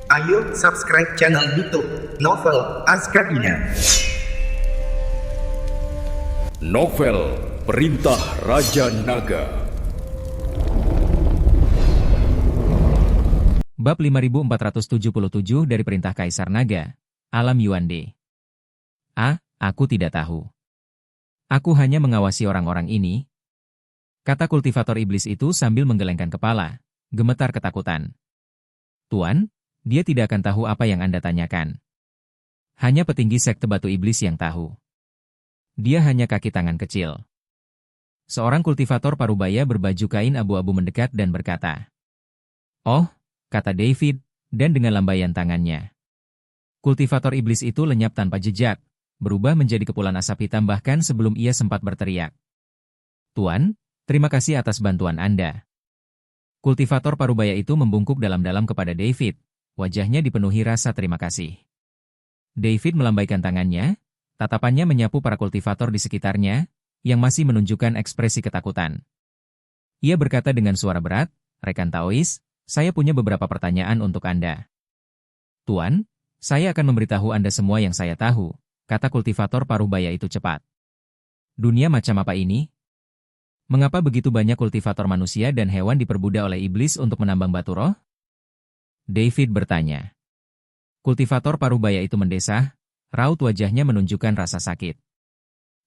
Ayo subscribe channel YouTube Novel Azkabina. Novel Perintah Raja Naga. Bab 5477 dari Perintah Kaisar Naga, Alam Yuande. Aku tidak tahu. Aku hanya mengawasi orang-orang ini, kata kultivator iblis itu sambil menggelengkan kepala, gemetar ketakutan. Tuan, dia tidak akan tahu apa yang Anda tanyakan. Hanya petinggi sekte batu iblis yang tahu. Dia hanya kaki tangan kecil. Seorang kultivator parubaya berbaju kain abu-abu mendekat dan berkata, "Oh," kata David, dan dengan lambaian tangannya. Kultivator iblis itu lenyap tanpa jejak, berubah menjadi kepulan asap hitam bahkan sebelum ia sempat berteriak. "Tuan, terima kasih atas bantuan Anda." Kultivator parubaya itu membungkuk dalam-dalam kepada David, wajahnya dipenuhi rasa terima kasih. David melambaikan tangannya, tatapannya menyapu para kultivator di sekitarnya, yang masih menunjukkan ekspresi ketakutan. Ia berkata dengan suara berat, "Rekan Taois, saya punya beberapa pertanyaan untuk Anda." "Tuan, saya akan memberitahu Anda semua yang saya tahu," kata kultivator parubaya itu cepat. "Dunia macam apa ini? Mengapa begitu banyak kultivator manusia dan hewan diperbudak oleh iblis untuk menambang batu roh?" David bertanya. Kultivator parubaya itu mendesah, raut wajahnya menunjukkan rasa sakit.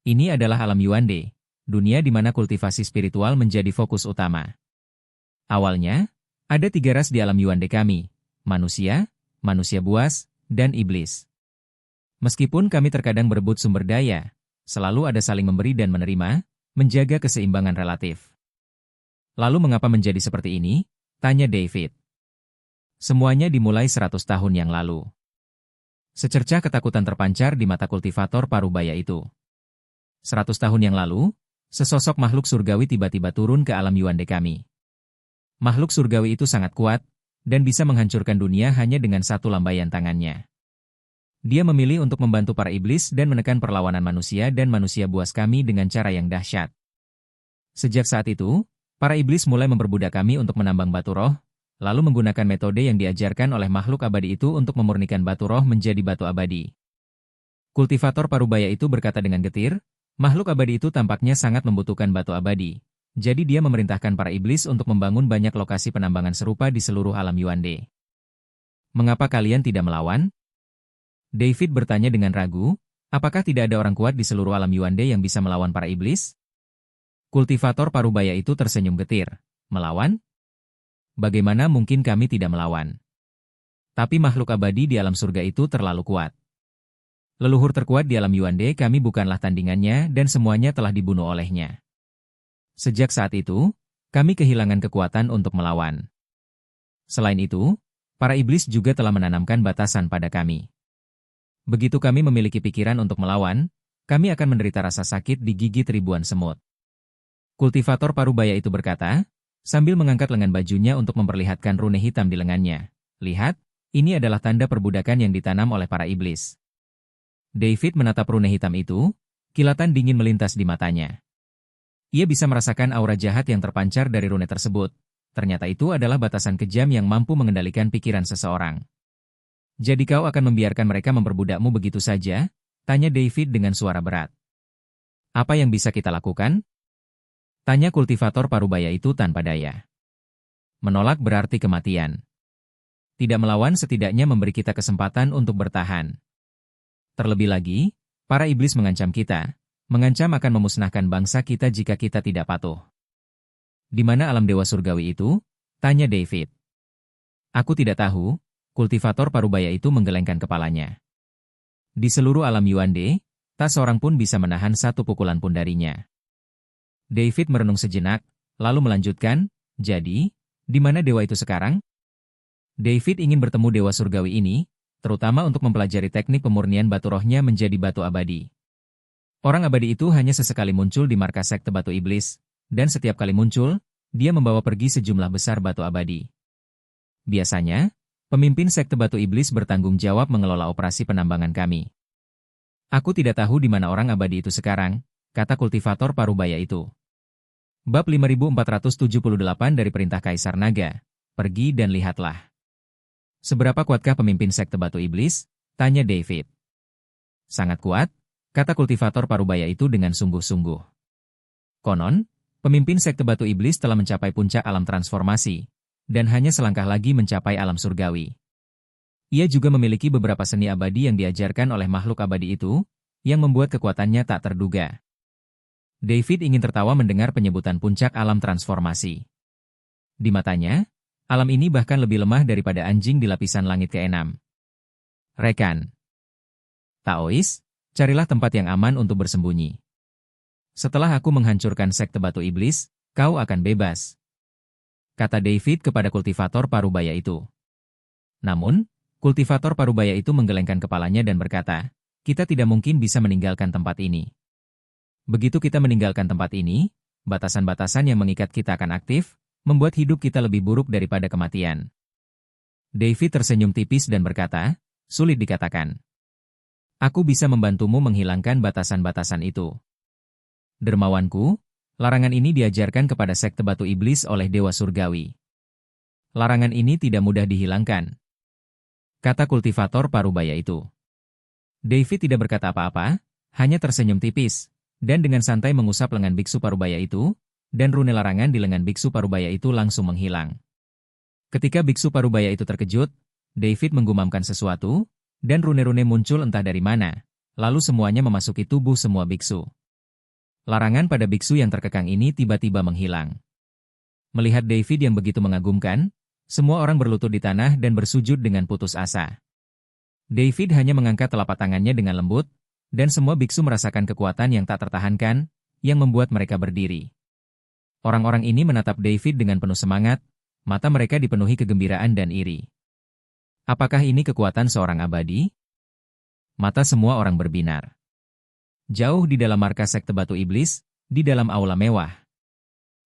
Ini adalah alam Yuande, dunia di mana kultivasi spiritual menjadi fokus utama. Awalnya, ada 3 ras di alam Yuande kami, manusia, manusia buas, dan iblis. Meskipun kami terkadang berebut sumber daya, selalu ada saling memberi dan menerima, menjaga keseimbangan relatif. "Lalu mengapa menjadi seperti ini?" tanya David. Semuanya dimulai 100 tahun yang lalu. Secercah ketakutan terpancar di mata kultivator parubaya itu. 100 tahun yang lalu, sesosok makhluk surgawi tiba-tiba turun ke alam Yuande kami. Makhluk surgawi itu sangat kuat, dan bisa menghancurkan dunia hanya dengan satu lambaian tangannya. Dia memilih untuk membantu para iblis dan menekan perlawanan manusia dan manusia buas kami dengan cara yang dahsyat. Sejak saat itu, para iblis mulai memperbudak kami untuk menambang batu roh, lalu menggunakan metode yang diajarkan oleh makhluk abadi itu untuk memurnikan batu roh menjadi batu abadi. Kultivator parubaya itu berkata dengan getir, makhluk abadi itu tampaknya sangat membutuhkan batu abadi, jadi dia memerintahkan para iblis untuk membangun banyak lokasi penambangan serupa di seluruh alam Yuande. "Mengapa kalian tidak melawan?" David bertanya dengan ragu, apakah tidak ada orang kuat di seluruh alam Yuande yang bisa melawan para iblis? Kultivator parubaya itu tersenyum getir. "Melawan? Bagaimana mungkin kami tidak melawan? Tapi makhluk abadi di alam surga itu terlalu kuat. Leluhur terkuat di alam Yuande kami bukanlah tandingannya dan semuanya telah dibunuh olehnya. Sejak saat itu, kami kehilangan kekuatan untuk melawan. Selain itu, para iblis juga telah menanamkan batasan pada kami. Begitu kami memiliki pikiran untuk melawan, kami akan menderita rasa sakit di gigit ribuan semut." Kultivator parubaya itu berkata, sambil mengangkat lengan bajunya untuk memperlihatkan rune hitam di lengannya. "Lihat, ini adalah tanda perbudakan yang ditanam oleh para iblis." David menatap rune hitam itu, kilatan dingin melintas di matanya. Ia bisa merasakan aura jahat yang terpancar dari rune tersebut. Ternyata itu adalah batasan kejam yang mampu mengendalikan pikiran seseorang. "Jadi kau akan membiarkan mereka memperbudakmu begitu saja?" tanya David dengan suara berat. "Apa yang bisa kita lakukan?" tanya kultivator parubaya itu tanpa daya. "Menolak berarti kematian. Tidak melawan setidaknya memberi kita kesempatan untuk bertahan. Terlebih lagi, para iblis mengancam kita, mengancam akan memusnahkan bangsa kita jika kita tidak patuh." "Di mana alam dewa surgawi itu?" tanya David. "Aku tidak tahu." Kultivator parubaya itu menggelengkan kepalanya. "Di seluruh alam Yuande, tak seorang pun bisa menahan satu pukulan pun darinya." David merenung sejenak, lalu melanjutkan, "Jadi, di mana dewa itu sekarang?" David ingin bertemu dewa surgawi ini, terutama untuk mempelajari teknik pemurnian batu rohnya menjadi batu abadi. Orang abadi itu hanya sesekali muncul di markas sekte batu iblis, dan setiap kali muncul, dia membawa pergi sejumlah besar batu abadi. Biasanya, pemimpin sekte batu iblis bertanggung jawab mengelola operasi penambangan kami. "Aku tidak tahu di mana orang abadi itu sekarang," kata kultivator parubaya itu. Bab 5478 dari Perintah Kaisar Naga. Pergi dan lihatlah. Seberapa kuatkah pemimpin sekte Batu Iblis? Tanya David. Sangat kuat, kata kultivator parubaya itu dengan sungguh-sungguh. Konon, pemimpin sekte Batu Iblis telah mencapai puncak alam transformasi, dan hanya selangkah lagi mencapai alam surgawi. Ia juga memiliki beberapa seni abadi yang diajarkan oleh makhluk abadi itu, yang membuat kekuatannya tak terduga. David ingin tertawa mendengar penyebutan puncak alam transformasi. Di matanya, alam ini bahkan lebih lemah daripada anjing di lapisan langit ke-6. Rekan Taois, carilah tempat yang aman untuk bersembunyi. Setelah aku menghancurkan sekte Batu Iblis, kau akan bebas, kata David kepada kultivator parubaya itu. Namun, kultivator parubaya itu menggelengkan kepalanya dan berkata, kita tidak mungkin bisa meninggalkan tempat ini. Begitu kita meninggalkan tempat ini, batasan-batasan yang mengikat kita akan aktif, membuat hidup kita lebih buruk daripada kematian. David tersenyum tipis dan berkata, sulit dikatakan. Aku bisa membantumu menghilangkan batasan-batasan itu. Dermawanku, larangan ini diajarkan kepada sekte Batu Iblis oleh Dewa Surgawi. Larangan ini tidak mudah dihilangkan, kata kultivator parubaya itu. David tidak berkata apa-apa, hanya tersenyum tipis, dan dengan santai mengusap lengan biksu parubaya itu, dan rune larangan di lengan biksu parubaya itu langsung menghilang. Ketika biksu parubaya itu terkejut, David menggumamkan sesuatu, dan rune-rune muncul entah dari mana, lalu semuanya memasuki tubuh semua biksu. Larangan pada biksu yang terkekang ini tiba-tiba menghilang. Melihat David yang begitu mengagumkan, semua orang berlutut di tanah dan bersujud dengan putus asa. David hanya mengangkat telapak tangannya dengan lembut, dan semua biksu merasakan kekuatan yang tak tertahankan, yang membuat mereka berdiri. Orang-orang ini menatap David dengan penuh semangat, mata mereka dipenuhi kegembiraan dan iri. Apakah ini kekuatan seorang abadi? Mata semua orang berbinar. Jauh di dalam markas sekte Batu Iblis, di dalam aula mewah,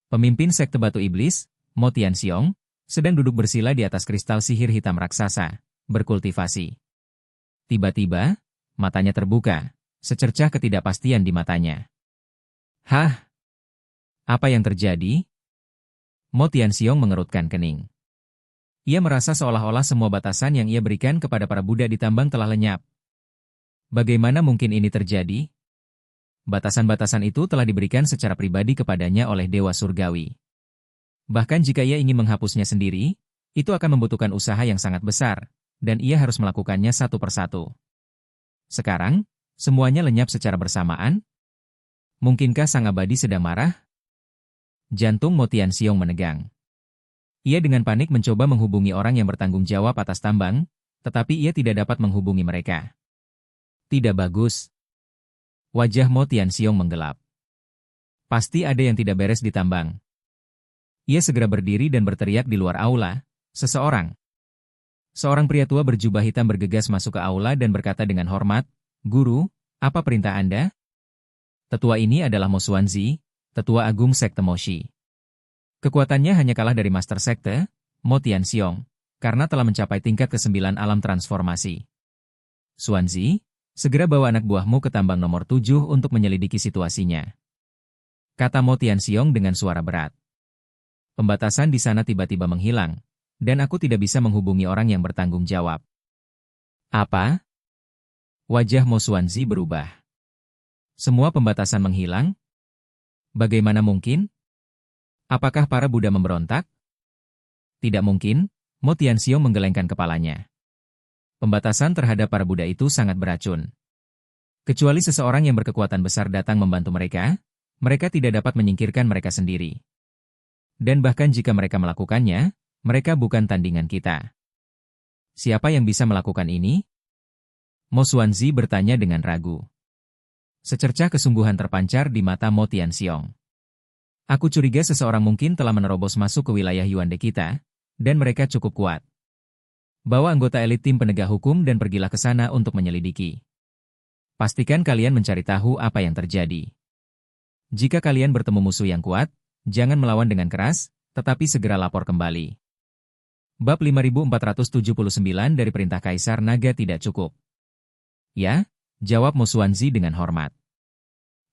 pemimpin sekte Batu Iblis, Mo Tianxiong, sedang duduk bersila di atas kristal sihir hitam raksasa, berkultivasi. Tiba-tiba, matanya terbuka, secercah ketidakpastian di matanya. Hah? Apa yang terjadi? Mo Tianxiong mengerutkan kening. Ia merasa seolah-olah semua batasan yang ia berikan kepada para Buddha di tambang telah lenyap. Bagaimana mungkin ini terjadi? Batasan-batasan itu telah diberikan secara pribadi kepadanya oleh Dewa Surgawi. Bahkan jika ia ingin menghapusnya sendiri, itu akan membutuhkan usaha yang sangat besar, dan ia harus melakukannya satu persatu. Sekarang, semuanya lenyap secara bersamaan? Mungkinkah sang abadi sedang marah? Jantung Mo Tianxiong menegang. Ia dengan panik mencoba menghubungi orang yang bertanggung jawab atas tambang, tetapi ia tidak dapat menghubungi mereka. Tidak bagus. Wajah Mo Tianxiong menggelap. Pasti ada yang tidak beres di tambang. Ia segera berdiri dan berteriak di luar aula, seseorang. Seorang pria tua berjubah hitam bergegas masuk ke aula dan berkata dengan hormat, Guru, apa perintah Anda? Tetua ini adalah Mo Xuanzi, tetua agung sekte Moshi. Kekuatannya hanya kalah dari master sekte, Mo Tianxiong, karena telah mencapai tingkat ke-9 alam transformasi. Xuanzi, segera bawa anak buahmu ke tambang nomor 7 untuk menyelidiki situasinya, kata Mo Tianxiong dengan suara berat. Pembatasan di sana tiba-tiba menghilang, dan aku tidak bisa menghubungi orang yang bertanggung jawab. Apa? Wajah Mo Xuanzi berubah. Semua pembatasan menghilang? Bagaimana mungkin? Apakah para Buddha memberontak? Tidak mungkin, Mo Tianxiong menggelengkan kepalanya. Pembatasan terhadap para Buddha itu sangat beracun. Kecuali seseorang yang berkekuatan besar datang membantu mereka, mereka tidak dapat menyingkirkan mereka sendiri. Dan bahkan jika mereka melakukannya, mereka bukan tandingan kita. Siapa yang bisa melakukan ini? Mo Xuanzi bertanya dengan ragu. Secercah kesungguhan terpancar di mata Mo Tianxiong. Aku curiga seseorang mungkin telah menerobos masuk ke wilayah Yuande kita, dan mereka cukup kuat. Bawa anggota elit tim penegak hukum dan pergilah ke sana untuk menyelidiki. Pastikan kalian mencari tahu apa yang terjadi. Jika kalian bertemu musuh yang kuat, jangan melawan dengan keras, tetapi segera lapor kembali. Bab 5479 dari Perintah Kaisar Naga tidak cukup. Ya, jawab Mo Xuanzi dengan hormat.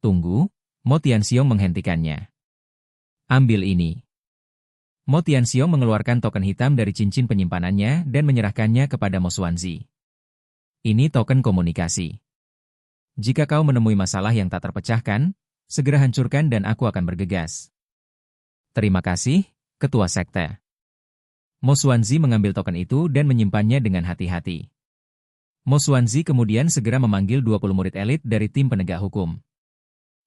Tunggu, Mo Tianxiong menghentikannya. Ambil ini. Mo Tianxiong mengeluarkan token hitam dari cincin penyimpanannya dan menyerahkannya kepada Mo Xuanzi. Ini token komunikasi. Jika kau menemui masalah yang tak terpecahkan, segera hancurkan dan aku akan bergegas. Terima kasih, Ketua Sekte. Mo Xuanzi mengambil token itu dan menyimpannya dengan hati-hati. Mo Xuanzi kemudian segera memanggil 20 murid elit dari tim penegak hukum.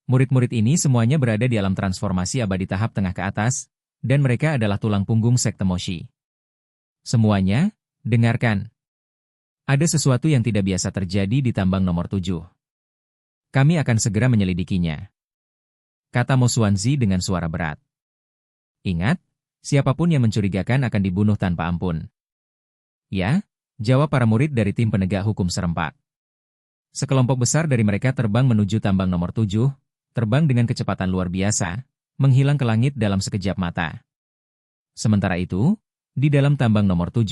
Murid-murid ini semuanya berada di alam transformasi abadi tahap tengah ke atas, dan mereka adalah tulang punggung Sekte Moshi. Semuanya, dengarkan. Ada sesuatu yang tidak biasa terjadi di tambang nomor 7. Kami akan segera menyelidikinya, kata Mo Xuanzi dengan suara berat. Ingat, siapapun yang mencurigakan akan dibunuh tanpa ampun. Ya, jawab para murid dari tim penegak hukum serempak. Sekelompok besar dari mereka terbang menuju tambang nomor 7, terbang dengan kecepatan luar biasa, menghilang ke langit dalam sekejap mata. Sementara itu, di dalam tambang nomor 7,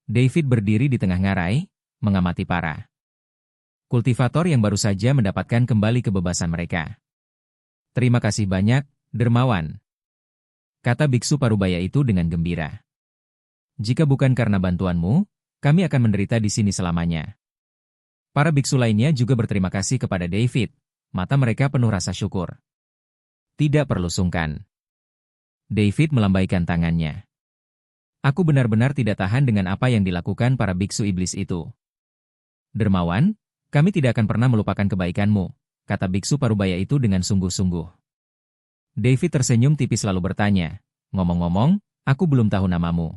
David berdiri di tengah ngarai, mengamati para kultivator yang baru saja mendapatkan kembali kebebasan mereka. Terima kasih banyak, Dermawan, kata biksu parubaya itu dengan gembira. Jika bukan karena bantuanmu, kami akan menderita di sini selamanya. Para biksu lainnya juga berterima kasih kepada David, mata mereka penuh rasa syukur. Tidak perlu sungkan. David melambaikan tangannya. Aku benar-benar tidak tahan dengan apa yang dilakukan para biksu iblis itu. Dermawan, kami tidak akan pernah melupakan kebaikanmu, kata biksu parubaya itu dengan sungguh-sungguh. David tersenyum tipis lalu bertanya, ngomong-ngomong, aku belum tahu namamu.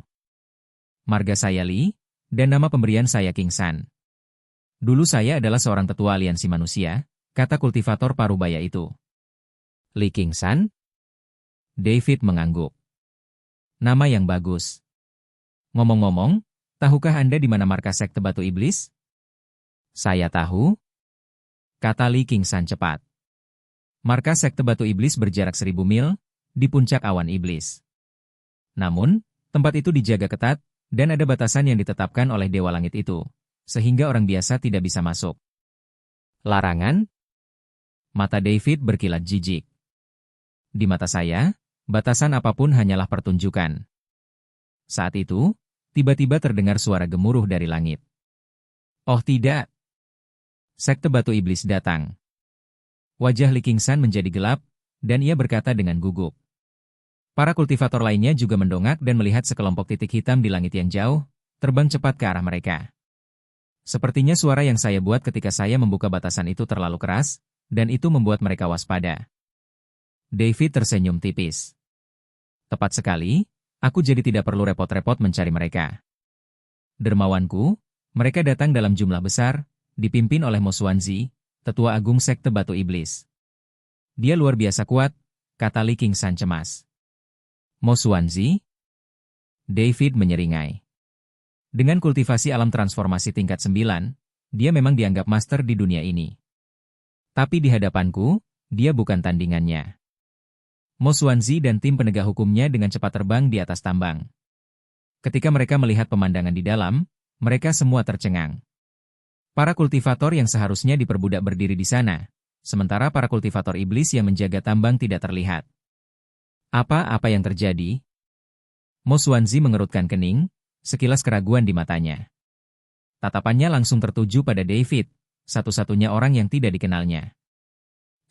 Marga saya Li, dan nama pemberian saya King San. Dulu saya adalah seorang tetua aliansi manusia, kata kultivator parubaya itu. Li King San? David mengangguk. Nama yang bagus. Ngomong-ngomong, tahukah Anda di mana markas Sekte Batu Iblis? Saya tahu, kata Li King San cepat. Markas Sekte Batu Iblis berjarak 1000 mil, di puncak awan iblis. Namun, tempat itu dijaga ketat, dan ada batasan yang ditetapkan oleh Dewa Langit itu, sehingga orang biasa tidak bisa masuk. Larangan? Mata David berkilat jijik. Di mata saya, batasan apapun hanyalah pertunjukan. Saat itu, tiba-tiba terdengar suara gemuruh dari langit. Oh tidak! Sekte Batu Iblis datang. Wajah Li King San menjadi gelap, dan ia berkata dengan gugup. Para kultivator lainnya juga mendongak dan melihat sekelompok titik hitam di langit yang jauh, terbang cepat ke arah mereka. Sepertinya suara yang saya buat ketika saya membuka batasan itu terlalu keras, dan itu membuat mereka waspada. David tersenyum tipis. Tepat sekali, aku jadi tidak perlu repot-repot mencari mereka. Dermawanku, mereka datang dalam jumlah besar, dipimpin oleh Mo Xuanzi, tetua agung Sekte Batu Iblis. Dia luar biasa kuat, kata Li King San cemas. Mo Xuanzi? David menyeringai. Dengan kultivasi alam transformasi tingkat 9, dia memang dianggap master di dunia ini. Tapi di hadapanku, dia bukan tandingannya. Mo Xuanzi dan tim penegak hukumnya dengan cepat terbang di atas tambang. Ketika mereka melihat pemandangan di dalam, mereka semua tercengang. Para kultivator yang seharusnya diperbudak berdiri di sana, sementara para kultivator iblis yang menjaga tambang tidak terlihat. Apa yang terjadi? Mo Xuanzi mengerutkan kening, sekilas keraguan di matanya. Tatapannya langsung tertuju pada David, satu-satunya orang yang tidak dikenalnya.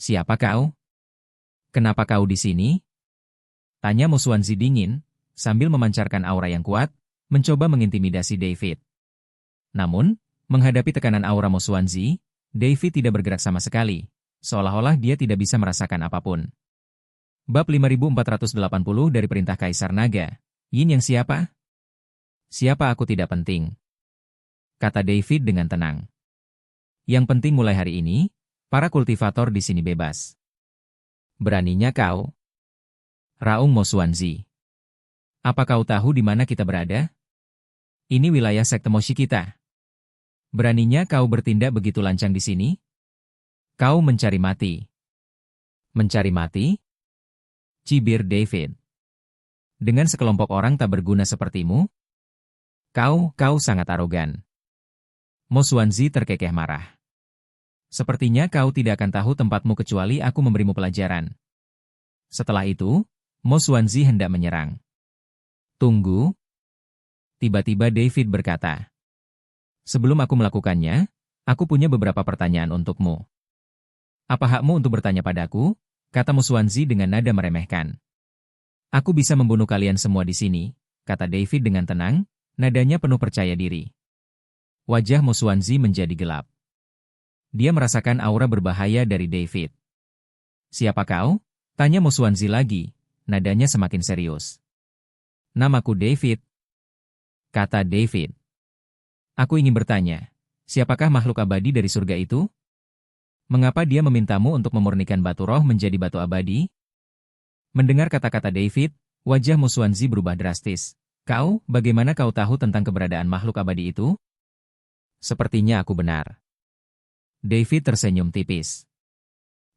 Siapa kau? Kenapa kau di sini? Tanya Mo Xuanzi dingin, sambil memancarkan aura yang kuat, mencoba mengintimidasi David. Namun, menghadapi tekanan aura Mo Xuanzi, David tidak bergerak sama sekali, seolah-olah dia tidak bisa merasakan apapun. Bab 5480 dari Perintah Kaisar Naga. Yin yang siapa? Siapa aku tidak penting, kata David dengan tenang. Yang penting mulai hari ini, para kultivator di sini bebas. Beraninya kau? Raung Mo Xuanzi. Apa kau tahu di mana kita berada? Ini wilayah Sekte Moshi kita. Beraninya kau bertindak begitu lancang di sini? Kau mencari mati. Mencari mati? Cibir David. Dengan sekelompok orang tak berguna sepertimu? Kau sangat arogan. Mo Xuanzi terkekeh marah. Sepertinya kau tidak akan tahu tempatmu kecuali aku memberimu pelajaran. Setelah itu, Mo Xuanzi hendak menyerang. Tunggu. Tiba-tiba David berkata. Sebelum aku melakukannya, aku punya beberapa pertanyaan untukmu. Apa hakmu untuk bertanya padaku? Kata Mo Xuanzi dengan nada meremehkan. Aku bisa membunuh kalian semua di sini, kata David dengan tenang, nadanya penuh percaya diri. Wajah Mo Xuanzi menjadi gelap. Dia merasakan aura berbahaya dari David. Siapa kau? Tanya Mo Xuanzi lagi, nadanya semakin serius. Namaku David, kata David. Aku ingin bertanya, siapakah makhluk abadi dari surga itu? Mengapa dia memintamu untuk memurnikan batu roh menjadi batu abadi? Mendengar kata-kata David, wajah Mo Xuanzi berubah drastis. Kau, bagaimana kau tahu tentang keberadaan makhluk abadi itu? Sepertinya aku benar. David tersenyum tipis.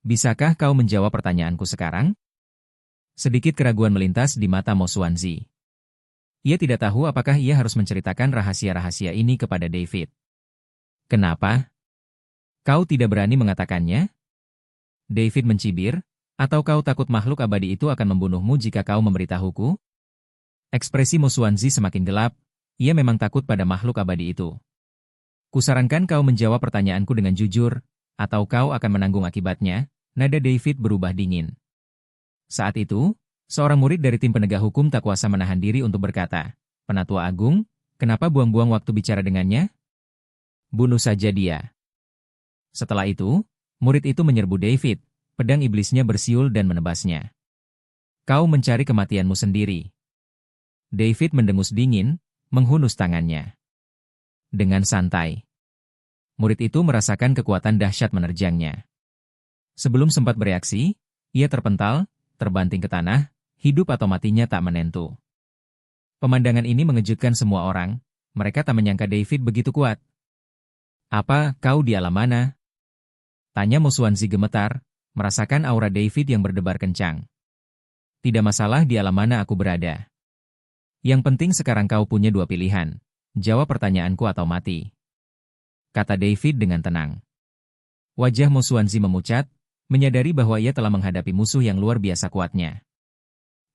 Bisakah kau menjawab pertanyaanku sekarang? Sedikit keraguan melintas di mata Mo Xuanzi. Ia tidak tahu apakah ia harus menceritakan rahasia-rahasia ini kepada David. Kenapa? Kau tidak berani mengatakannya? David mencibir, atau kau takut makhluk abadi itu akan membunuhmu jika kau memberitahuku? Ekspresi Mo Xuanzi semakin gelap, ia memang takut pada makhluk abadi itu. Kusarankan kau menjawab pertanyaanku dengan jujur, atau kau akan menanggung akibatnya, nada David berubah dingin. Saat itu, seorang murid dari tim penegak hukum tak kuasa menahan diri untuk berkata, Penatua Agung, kenapa buang-buang waktu bicara dengannya? Bunuh saja dia. Setelah itu, murid itu menyerbu David, pedang iblisnya bersiul dan menebasnya. Kau mencari kematianmu sendiri. David mendengus dingin, menghunus tangannya. Dengan santai. Murid itu merasakan kekuatan dahsyat menerjangnya. Sebelum sempat bereaksi, ia terpental, terbanting ke tanah, hidup atau matinya tak menentu. Pemandangan ini mengejutkan semua orang, mereka tak menyangka David begitu kuat. Apa, kau di alam mana? Tanya Mo Xuanzi gemetar, merasakan aura David yang berdebar kencang. Tidak masalah di alam mana aku berada. Yang penting sekarang kau punya dua pilihan, jawab pertanyaanku atau mati. Kata David dengan tenang. Wajah Mo Xuanzi memucat, menyadari bahwa ia telah menghadapi musuh yang luar biasa kuatnya.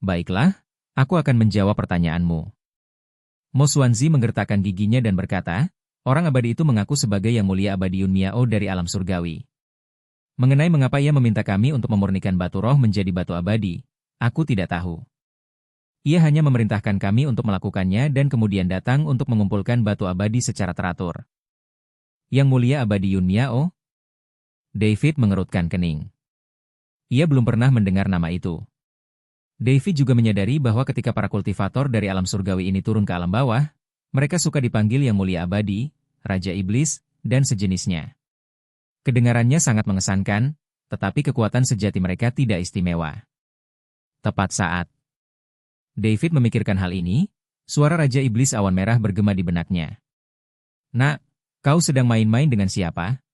Baiklah, aku akan menjawab pertanyaanmu. Mo Xuanzi menggertakkan giginya dan berkata, orang abadi itu mengaku sebagai yang mulia abadi Yun Miao dari alam surgawi. Mengenai mengapa ia meminta kami untuk memurnikan batu roh menjadi batu abadi, aku tidak tahu. Ia hanya memerintahkan kami untuk melakukannya dan kemudian datang untuk mengumpulkan batu abadi secara teratur. Yang mulia abadi Yun Miao? David mengerutkan kening. Ia belum pernah mendengar nama itu. David juga menyadari bahwa ketika para kultivator dari alam surgawi ini turun ke alam bawah, mereka suka dipanggil yang mulia abadi, raja iblis, dan sejenisnya. Kedengarannya sangat mengesankan, tetapi kekuatan sejati mereka tidak istimewa. Tepat saat David memikirkan hal ini, suara Raja Iblis Awan Merah bergema di benaknya. Nak, kau sedang main-main dengan siapa?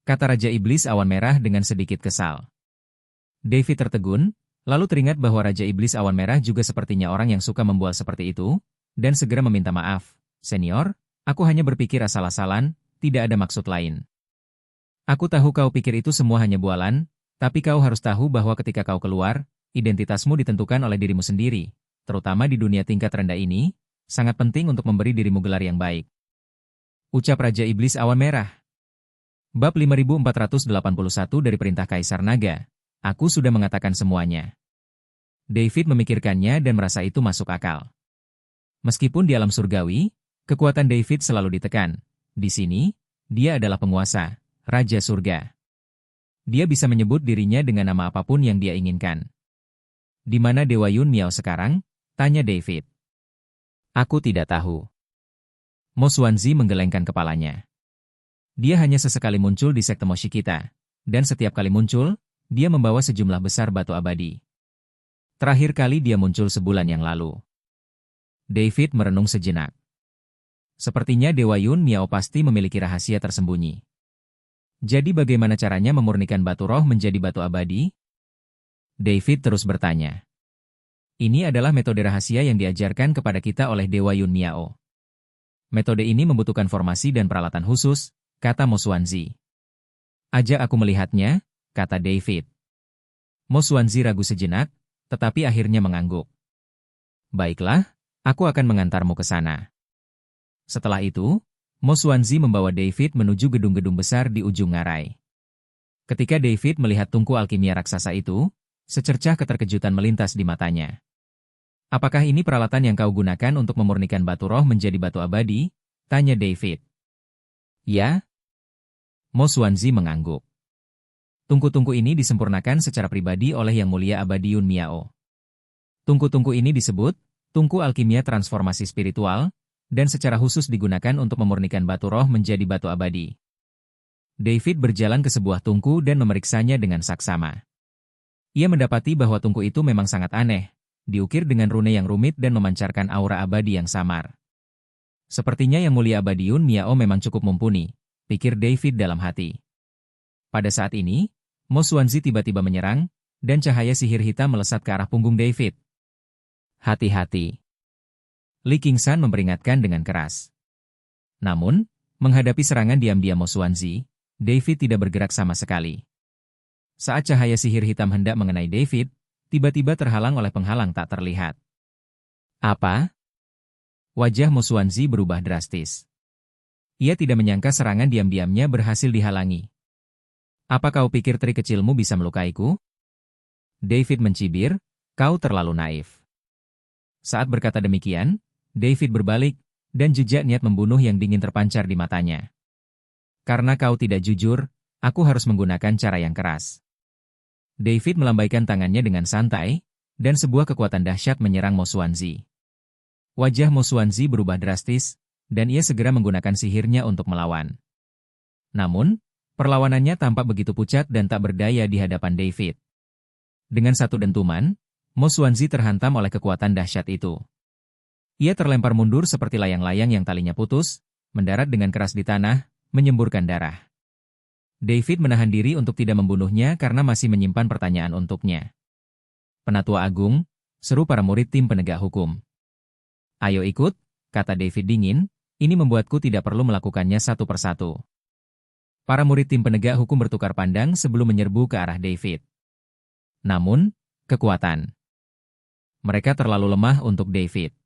Kata Raja Iblis Awan Merah dengan sedikit kesal. David tertegun, lalu teringat bahwa Raja Iblis Awan Merah juga sepertinya orang yang suka membual seperti itu, dan segera meminta maaf. Senior, aku hanya berpikir asal-asalan, tidak ada maksud lain. Aku tahu kau pikir itu semua hanya bualan, tapi kau harus tahu bahwa ketika kau keluar, identitasmu ditentukan oleh dirimu sendiri, terutama di dunia tingkat rendah ini, sangat penting untuk memberi dirimu gelar yang baik. Ucap Raja Iblis Awan Merah. Bab 5481 dari Perintah Kaisar Naga. Aku sudah mengatakan semuanya. David memikirkannya dan merasa itu masuk akal. Meskipun di alam surgawi, kekuatan David selalu ditekan. Di sini, dia adalah penguasa, Raja Surga. Dia bisa menyebut dirinya dengan nama apapun yang dia inginkan. Di mana Dewa Yun Miao sekarang? Tanya David. Aku tidak tahu. Mo Xuanzi menggelengkan kepalanya. Dia hanya sesekali muncul di sekte Moshikita, dan setiap kali muncul, dia membawa sejumlah besar batu abadi. Terakhir kali dia muncul sebulan yang lalu. David merenung sejenak. Sepertinya Dewa Yun Miao pasti memiliki rahasia tersembunyi. Jadi bagaimana caranya memurnikan batu roh menjadi batu abadi? David terus bertanya. Ini adalah metode rahasia yang diajarkan kepada kita oleh Dewa Yun Miao. Metode ini membutuhkan formasi dan peralatan khusus, kata Mo Xuanzi. Ajak aku melihatnya, kata David. Mo Xuanzi ragu sejenak, tetapi akhirnya mengangguk. Baiklah, aku akan mengantarmu ke sana. Setelah itu, Mo Xuanzi membawa David menuju gedung-gedung besar di ujung ngarai. Ketika David melihat tungku alkimia raksasa itu, secercah keterkejutan melintas di matanya. Apakah ini peralatan yang kau gunakan untuk memurnikan batu roh menjadi batu abadi? Tanya David. Ya. Mo Xuanzi mengangguk. Tungku-tungku ini disempurnakan secara pribadi oleh Yang Mulia Abadi Yun Miao. Tungku-tungku ini disebut tungku alkimia transformasi spiritual, dan secara khusus digunakan untuk memurnikan batu roh menjadi batu abadi. David berjalan ke sebuah tungku dan memeriksanya dengan saksama. Ia mendapati bahwa tungku itu memang sangat aneh, diukir dengan rune yang rumit dan memancarkan aura abadi yang samar. Sepertinya Yang Mulia Abadi Yun Miao memang cukup mumpuni, pikir David dalam hati. Pada saat ini, Mo Xuanzi tiba-tiba menyerang, dan cahaya sihir hitam melesat ke arah punggung David. Hati-hati. Li Qingshan memperingatkan dengan keras. Namun, menghadapi serangan diam-diam Mo Xuanzi, David tidak bergerak sama sekali. Saat cahaya sihir hitam hendak mengenai David, tiba-tiba terhalang oleh penghalang tak terlihat. Apa? Wajah Mo Xuanzi berubah drastis. Ia tidak menyangka serangan diam-diamnya berhasil dihalangi. Apa kau pikir trik kecilmu bisa melukaiku? David mencibir, kau terlalu naif. Saat berkata demikian, David berbalik, dan jejak niat membunuh yang dingin terpancar di matanya. Karena kau tidak jujur, aku harus menggunakan cara yang keras. David melambaikan tangannya dengan santai, dan sebuah kekuatan dahsyat menyerang Mo Xuanzi. Wajah Mo Xuanzi berubah drastis, dan ia segera menggunakan sihirnya untuk melawan. Namun, perlawanannya tampak begitu pucat dan tak berdaya di hadapan David. Dengan satu dentuman, Mo Xuanzi terhantam oleh kekuatan dahsyat itu. Ia terlempar mundur seperti layang-layang yang talinya putus, mendarat dengan keras di tanah, menyemburkan darah. David menahan diri untuk tidak membunuhnya karena masih menyimpan pertanyaan untuknya. Penatua Agung, seru para murid tim penegak hukum. Ayo ikut, kata David dingin, ini membuatku tidak perlu melakukannya satu persatu. Para murid tim penegak hukum bertukar pandang sebelum menyerbu ke arah David. Namun, kekuatan. Mereka terlalu lemah untuk David.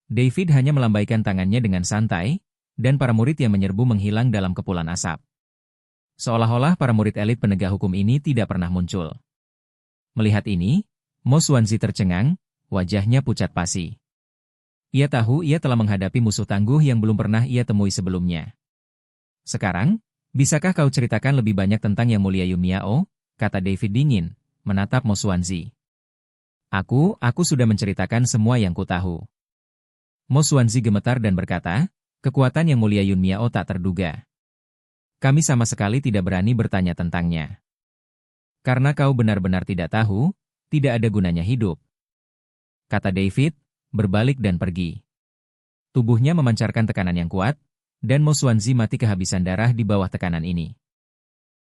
David hanya melambaikan tangannya dengan santai, dan para murid yang menyerbu menghilang dalam kepulan asap. Seolah-olah para murid elit penegak hukum ini tidak pernah muncul. Melihat ini, Mo Xuanzi tercengang, wajahnya pucat pasi. Ia tahu ia telah menghadapi musuh tangguh yang belum pernah ia temui sebelumnya. Sekarang, bisakah kau ceritakan lebih banyak tentang Yang Mulia Yun Miao? Kata David dingin, menatap Mo Xuanzi. Aku sudah menceritakan semua yang ku tahu. Mo Xuanzi gemetar dan berkata, kekuatan Yang Mulia Yun Miao tak terduga. Kami sama sekali tidak berani bertanya tentangnya. Karena kau benar-benar tidak tahu, tidak ada gunanya hidup. Kata David, berbalik dan pergi. Tubuhnya memancarkan tekanan yang kuat, dan Mo Xuanzi mati kehabisan darah di bawah tekanan ini.